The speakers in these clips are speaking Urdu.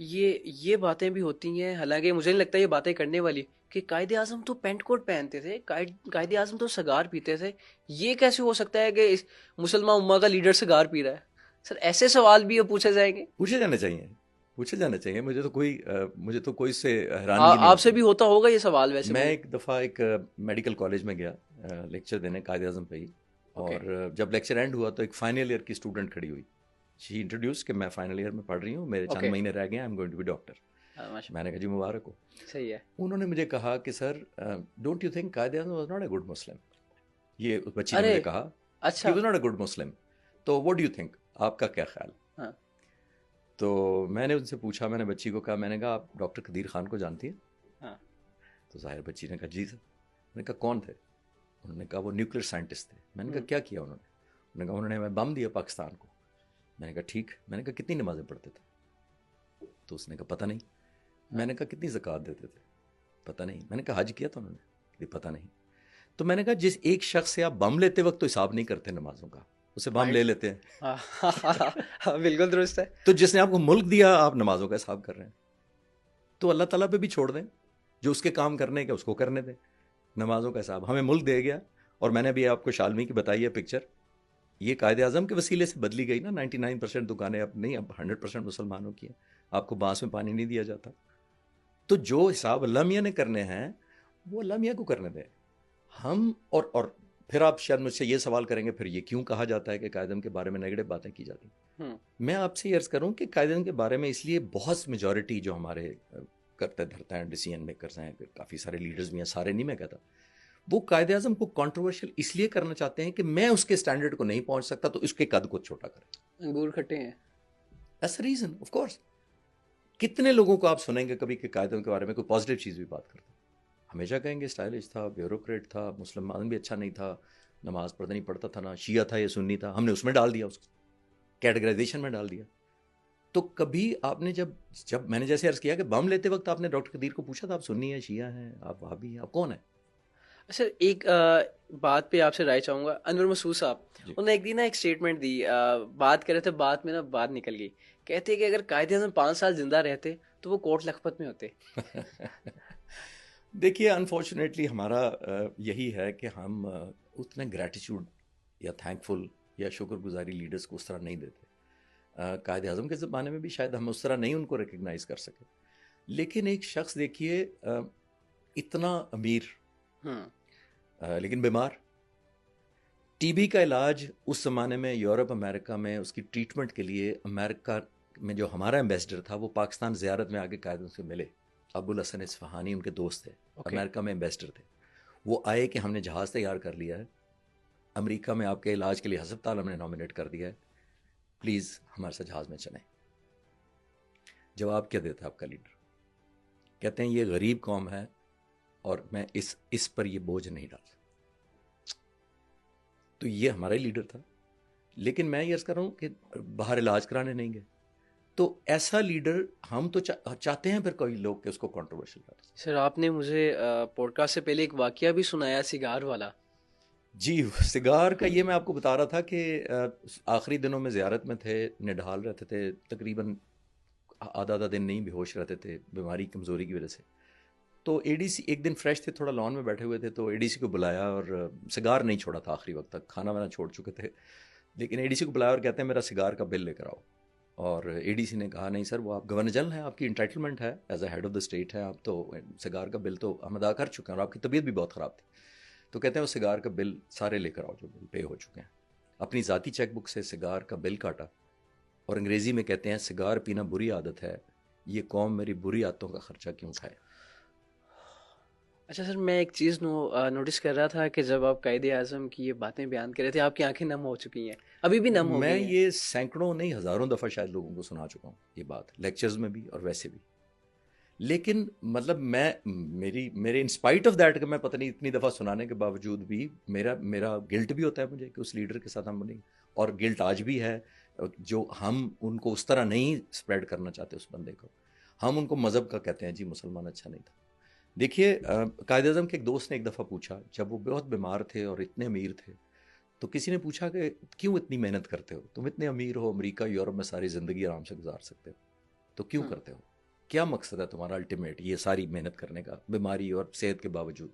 یہ باتیں بھی ہوتی ہیں، حالانکہ مجھے نہیں لگتا یہ باتیں کرنے والی، کہ قائد اعظم تو پینٹ کوٹ پہنتے تھے، قائد اعظم تو سگار پیتے تھے، یہ کیسے ہو سکتا ہے کہ اس مسلمان امہ کا لیڈر سگار پی رہا ہے؟ سر ایسے سوال بھی پوچھے جائیں گے؟ پوچھے جانے چاہیے، پوچھے جانے چاہیے. مجھے تو کوئی اس سے حیرانگی نہیں آپ سے ہوتی. بھی ہوتا ہوگا یہ سوال ویسے؟ میں ایک دفعہ ایک میڈیکل کالج میں گیا لیکچر دینے قائد اعظم پہ ہی. اوکے. اور جب لیکچر اینڈ ہوا تو ایک فائنل ایئر کی اسٹوڈنٹ کھڑی ہوئی. شی انٹروڈیوس کہ میں فائنل ایئر میں پڑھ رہی ہوں، میرے چند اوکے. مہینے رہ گئے ہیں، I am going to be doctor. ماشاء میں نے کہا جی مبارک ہو. صحیح ہے. انہوں نے مجھے کہا کہ سر don't you think Quaid Azam was not a good Muslim. یہ اس بچی نے ارے مجھے کہا ہی اچھا. Was not a good Muslim. تو واٹ ڈو یو تھنک، آپ کا کیا خیال؟ ہاں. تو میں نے ان سے پوچھا، میں نے بچی کو کہا، میں نے کہا آپ ڈاکٹر قدیر خان کو جانتی ہیں؟ ہاں. تو ظاہر بچی نے کہا جی سر. میں نے کہا کون تھے؟ انہوں نے کہا وہ نیوکلیر سائنٹسٹ تھے. میں نے کہا کیا کیا انہوں نے کہا انہوں نے ہمیں بم دیا پاکستان کو. میں نے کہا ٹھیک. میں نے کہا کتنی نمازیں پڑھتے تھے؟ تو اس نے کہا پتہ نہیں. میں نے کہا کتنی زکوٰۃ دیتے تھے؟ پتہ نہیں. میں نے کہا حج کیا تھا انہوں نے؟ پتہ نہیں. تو میں نے کہا جس ایک شخص سے آپ بم لیتے وقت تو حساب نہیں کرتے نمازوں کا، اسے بم لے لیتے ہیں. بالکل درست ہے. تو جس نے آپ کو ملک دیا آپ نمازوں کا حساب کر رہے ہیں. تو اللہ تعالیٰ پہ بھی چھوڑ دیں، جو اس کے کام کرنے کے اس کو کرنے دیں. نمازوں کا حساب ہمیں ملک دے گیا. اور میں نے ابھی آپ کو شالمی کی بتائی ہے پکچر، یہ قائد اعظم کے وسیلے سے بدلی گئی نا. 99% دکانیں اب نہیں، اب 100% مسلمانوں کی ہیں. آپ کو بانس میں پانی نہیں دیا جاتا. تو جو حساب اللہ میاں نے کرنے ہیں وہ اللہ میاں کو کرنے دیں. ہم اور پھر آپ شاید مجھ سے یہ سوال کریں گے پھر یہ کیوں کہا جاتا ہے کہ قائد اعظم کے بارے میں نیگیٹو باتیں کی جاتی ہیں. میں آپ سے یہ عرض کروں کہ قائد اعظم کے بارے میں اس لیے بہت میجورٹی جو ہمارے کرتے دھرتے ہیں، ڈیسیژن میکرز ہیں، کافی سارے لیڈرز بھی ہیں، سارے نہیں میں کہتا، وہ قائد اعظم کو کنٹروورشل اس لیے کرنا چاہتے ہیں کہ میں اس کے اسٹینڈرڈ کو نہیں پہنچ سکتا تو اس کے قد کو چھوٹا کریں. انگور کھٹے ہیں. S a reason of course. کتنے لوگوں کو آپ سنیں گے کبھی کہ قائد اعظم کے بارے میں کوئی پازیٹیو چیز بھی بات کرتے ہیں؟ ہمیشہ کہیں گے اسٹائلش تھا، بیوروکریٹ تھا، مسلمان بھی اچھا نہیں تھا، نماز پڑھتا نہیں پڑھتا تھا، نہ شیعہ تھا یا سنی تھا. ہم نے اس میں ڈال دیا، اس کو کیٹیگرائزیشن میں ڈال دیا. تو کبھی آپ نے جب میں نے جیسے عرض کیا کہ بم لیتے وقت آپ نے ڈاکٹر قدیر کو پوچھا تھا آپ سنی ہیں، شیعہ ہیں، آپ وہابی ہیں، آپ کون ہیں؟ اچھا ایک بات پہ آپ سے رائے چاہوں گا. انور مسعود صاحب انہوں نے ایک دن ایک اسٹیٹمنٹ دی، بات کر رہے تھے، بات میں نا بات نکل گئی. کہتے کہ اگر قائد اعظم 5 سال زندہ رہتے تو وہ کوٹ لکھپت میں ہوتے. دیکھیے انفارچونیٹلی ہمارا یہی ہے کہ ہم اتنے گریٹیچیوڈ یا تھینک فل یا شکر گزاری لیڈرز کو اس طرح نہیں دیتے. قائد اعظم کے زمانے میں بھی شاید ہم اس طرح نہیں ان کو ریکگنائز کر سکے. لیکن ایک شخص دیکھیے اتنا امیر لیکن بیمار. ٹی بی کا علاج اس زمانے میں یورپ امریکہ میں اس کی ٹریٹمنٹ کے لیے امریکہ میں جو ہمارا ایمبیسڈر تھا وہ پاکستان زیارت میں آ کے قائد اعظم سے ملے. ابو الحسن اصفہانی ان کے دوست تھے، امریکہ میں ایمبیسڈر تھے. وہ آئے کہ ہم نے جہاز تیار کر لیا ہے، امریکہ میں آپ کے علاج کے لیے ہسپتال ہم نے نامنیٹ کر دیا ہے، پلیز ہمارے ساتھ جہاز میں چلیں. جواب کیا دیتا آپ کا لیڈر؟ کہتے ہیں یہ غریب قوم ہے اور میں اس پر یہ بوجھ نہیں ڈال سکتا. تو یہ ہمارا ہی لیڈر تھا. لیکن میں یہ عرض کر رہا ہوں کہ باہر علاج کرانے نہیں گئے. تو ایسا لیڈر ہم تو چاہتے ہیں پھر کوئی لوگ کہ اس کو کنٹروورشل کر. سر آپ نے مجھے پوڈ کاسٹ سے پہلے ایک واقعہ بھی سنایا سگار والا. جی سگار کا یہ میں آپ کو بتا رہا تھا کہ آخری دنوں میں زیارت میں تھے، نڈھال رہتے تھے، تقریباً آدھا دن نہیں بے ہوش رہتے تھے بیماری کمزوری کی وجہ سے. تو اے ڈی سی ایک دن فریش تھے، تھوڑا لان میں بیٹھے ہوئے تھے، تو اے ڈی سی کو بلایا اور سگار نہیں چھوڑا تھا آخری وقت تک، کھانا وانا چھوڑ چکے تھے. لیکن اے ڈی سی کو بلایا اور کہتے ہیں میرا سگار کا بل لے کر آؤ. اور اے ڈی سی نے کہا نہیں سر وہ آپ گورنر جنرل ہیں، آپ کی انٹائٹلمنٹ ہے as a head of the state ہے، آپ تو سگار کا بل تو ہم ادا کر چکے ہیں اور آپ کی طبیعت بھی بہت خراب تھی. تو کہتے ہیں وہ سگار کا بل سارے لے کر آؤ جو بل پے ہو چکے ہیں. اپنی ذاتی چیک بک سے سگار کا بل کاٹا اور انگریزی میں کہتے ہیں سگار پینا بری عادت ہے، یہ قوم میری بری عادتوں کا خرچہ کیوں کھائے. اچھا سر میں ایک چیز نوٹس کر رہا تھا کہ جب آپ قائد اعظم کی یہ باتیں بیان کر رہے تھے آپ کی آنکھیں نم ہو چکی ہیں، ابھی بھی نم ہو میں گئی ہیں. یہ سینکڑوں نہیں ہزاروں دفعہ شاید لوگوں کو سنا چکا ہوں یہ بات، لیکچرز میں بھی اور ویسے بھی. لیکن مطلب میرے انسپائٹ آف دیٹ کہ میں پتہ نہیں اتنی دفعہ سنانے کے باوجود بھی میرا گلٹ بھی ہوتا ہے مجھے کہ اس لیڈر کے ساتھ ہم نہیں، اور گلٹ آج بھی ہے جو ہم ان کو اس طرح نہیں اسپریڈ کرنا چاہتے اس بندے کو. ہم ان کو مذہب کا کہتے ہیں جی مسلمان اچھا نہیں تھا. دیکھیے قائد اعظم کے ایک دوست نے ایک دفعہ پوچھا جب وہ بہت بیمار تھے اور اتنے امیر تھے، تو کسی نے پوچھا کہ کیوں اتنی محنت کرتے ہو، تم اتنے امیر ہو، امریکہ یورپ میں ساری زندگی آرام سے گزار سکتے ہو، تو کیوں کرتے ہو؟ کیا مقصد ہے تمہارا الٹیمیٹ یہ ساری محنت کرنے کا بیماری اور صحت کے باوجود؟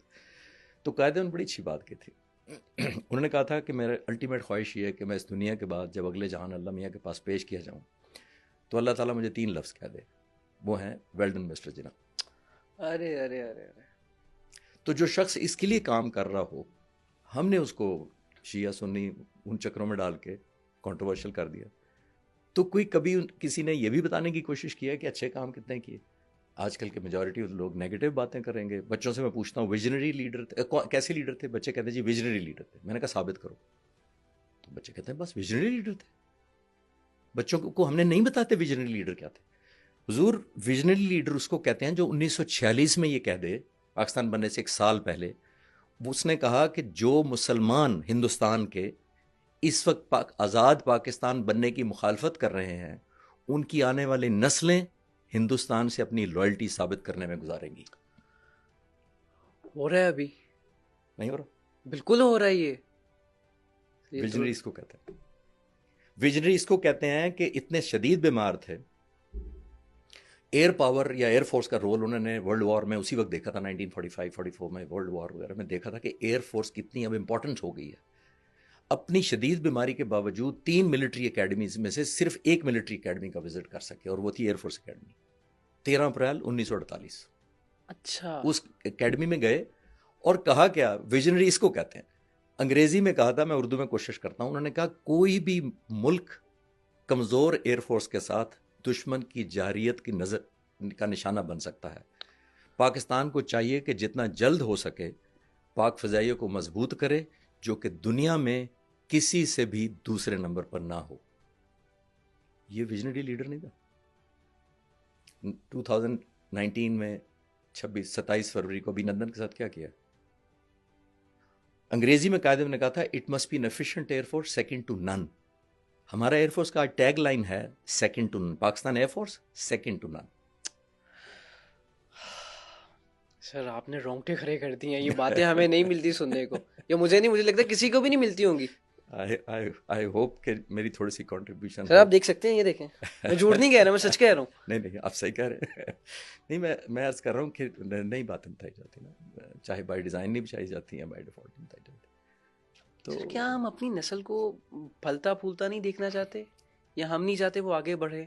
تو قائد نے بڑی اچھی بات کی تھی. انہوں نے کہا تھا کہ میرا الٹیمیٹ خواہش یہ ہے کہ میں اس دنیا کے بعد جب اگلے جہان اللہ میاں کے پاس پیش کیا جاؤں تو اللہ تعالیٰ مجھے 3 لفظ کہہ دے، وہ ہیں ویل ڈن مسٹر جناح. ارے ارے ارے ارے، تو جو شخص اس کے لیے کام کر رہا ہو، ہم نے اس کو شیعہ سنی ان چکروں میں ڈال کے کنٹروورشل کر دیا. تو کوئی کبھی کسی نے یہ بھی بتانے کی کوشش کیا کہ اچھے کام کتنے کیے؟ آج کل کے میجورٹی لوگ نیگیٹو باتیں کریں گے. بچوں سے میں پوچھتا ہوں ویژنری لیڈر کیسے لیڈر تھے؟ بچے کہتے ہیں جی ویژنری لیڈر تھے. میں نے کہا ثابت کرو. تو بچے کہتے ہیں بس ویژنری لیڈر تھے. بچوں کو ہم نے نہیں بتاتے ویژنری لیڈر کیا تھے. حضور ویژنری لیڈر اس کو کہتے ہیں جو 1946 میں یہ کہہ دے، پاکستان بننے سے 1 سال پہلے اس نے کہا کہ جو مسلمان ہندوستان کے اس وقت آزاد پاکستان بننے کی مخالفت کر رہے ہیں، ان کی آنے والی نسلیں ہندوستان سے اپنی لائلٹی ثابت کرنے میں گزاریں گی. ہو رہا ہے ابھی، نہیں ہو رہا؟ بالکل ہو رہا ہے یہ. ویژنری اس کو کہتے ہیں. ویژنری اس کو کہتے ہیں کہ اتنے شدید بیمار تھے. ایئر پاور یا ایئر فورس کا رول انہوں نے ورلڈ وار میں اسی وقت دیکھا تھا، 1945-44 میں ورلڈ وار وغیرہ میں دیکھا تھا کہ ایئر فورس کتنی اب امپورٹنٹ ہو گئی ہے. اپنی شدید بیماری کے باوجود 3 ملٹری اکیڈمیز میں سے صرف 1 ملٹری اکیڈمی کا وزٹ کر سکے، اور وہ تھی ایئر فورس اکیڈمی. 13 اپریل 1948 اچھا، اس اکیڈمی میں گئے اور کہا کیا، ویژنری اس کو کہتے ہیں. انگریزی میں کہا تھا، میں اردو میں کوشش کرتا ہوں. انہوں نے کہا کوئی بھی ملک کمزور ایئر فورس کے ساتھ دشمن کی جارحیت کی نظر کا نشانہ بن سکتا ہے. پاکستان کو چاہیے کہ جتنا جلد ہو سکے پاک فضائیہ کو مضبوط کرے، جو کہ دنیا میں کسی سے بھی دوسرے نمبر پر نہ ہو. یہ ویژنری لیڈر نہیں تھا؟ 2019 میں 27 فروری کو ابھینندن کے ساتھ کیا کیا؟ انگریزی میں قائد نے کہا تھا it must be an efficient air force second to none. ہمارا ایئر فورس کا ٹیگ لائن ہے second to none. Pakistan air force second to none. Sir آپ نے رونگٹے کھڑے کر دی ہیں. یہ باتیں ہمیں نہیں ملتی سننے کو، یا مجھے لگتا کسی کو بھی نہیں ملتی ہوں گی. آئی ہوپ کہ میری تھوڑی سی کنٹریبیوشن. سر آپ دیکھ سکتے ہیں، یہ دیکھیں، میں جھوٹ نہیں کہہ رہا، میں سچ کہہ رہا ہوں. نہیں آپ صحیح کہہ رہے ہیں. نہیں میں عرض کر رہا ہوں کہ نئی باتیں بتائی جاتی نا، چاہے بائی ڈیزائن نہیں بچائی جاتی ہیں، بائی ڈیفالٹ نہیں بتائی جاتی. تو کیا ہم اپنی نسل کو پھلتا پھولتا نہیں دیکھنا چاہتے، یا ہم نہیں چاہتے وہ آگے بڑھے؟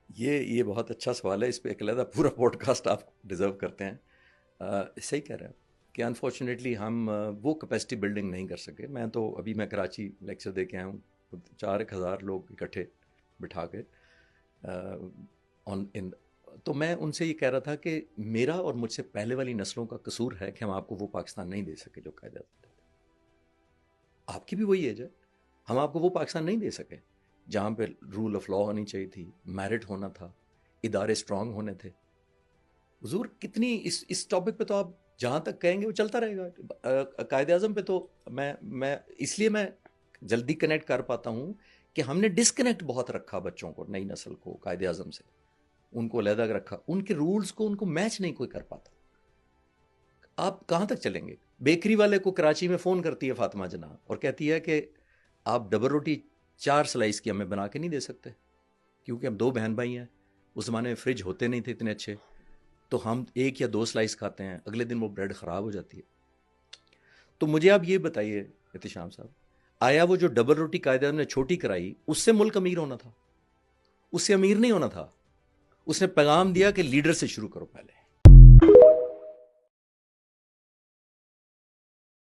یہ بہت اچھا سوال ہے. اس پہ ایک علیحدہ پورا پوڈ کاسٹ آپ ڈیزرو کرتے ہیں. صحیح کہہ رہے ہیں کہ انفارچونیٹلی ہم وہ کیپیسٹی بلڈنگ نہیں کر سکے. میں تو ابھی میں کراچی لیکچر دے کے آیا ہوں، 4,000 لوگ اکٹھے بٹھا کے تو میں ان سے یہ کہہ رہا تھا کہ میرا اور مجھ سے پہلے والی نسلوں کا قصور ہے کہ ہم آپ کو وہ پاکستان نہیں دے سکے جو قائد اعظم تھے. آپ کی بھی وہی ایج ہے. ہم آپ کو وہ پاکستان نہیں دے سکے جہاں پہ رول آف لا ہونی چاہیے تھی، میرٹ ہونا تھا، ادارے اسٹرانگ ہونے تھے. حضور کتنی اس ٹاپک پہ تو آپ جہاں تک کہیں گے وہ چلتا رہے گا. قائد اعظم پہ تو میں اس لیے میں جلدی کنیکٹ کر پاتا ہوں کہ ہم نے ڈسکنیکٹ بہت رکھا بچوں کو، نئی نسل کو قائد اعظم سے. ان کو علیحدہ رکھا، ان کے رولز کو ان کو میچ نہیں کوئی کر پاتا. آپ کہاں تک چلیں گے؟ بیکری والے کو کراچی میں فون کرتی ہے فاطمہ جناح اور کہتی ہے کہ آپ ڈبل روٹی 4 سلائس کی ہمیں بنا کے نہیں دے سکتے، کیونکہ ہم 2 بہن بھائی ہیں. اس زمانے میں فریج ہوتے نہیں تھے اتنے اچھے، تو ہم 1 یا 2 سلائس کھاتے ہیں، اگلے دن وہ بریڈ خراب ہو جاتی ہے. تو مجھے آپ یہ بتائیے احتشام صاحب، آیا وہ جو ڈبل روٹی قائد اعظم نے چھوٹی کرائی اس سے ملک امیر ہونا تھا؟ اس سے امیر نہیں ہونا تھا. اس نے پیغام دیا کہ لیڈر سے شروع کرو پہلے.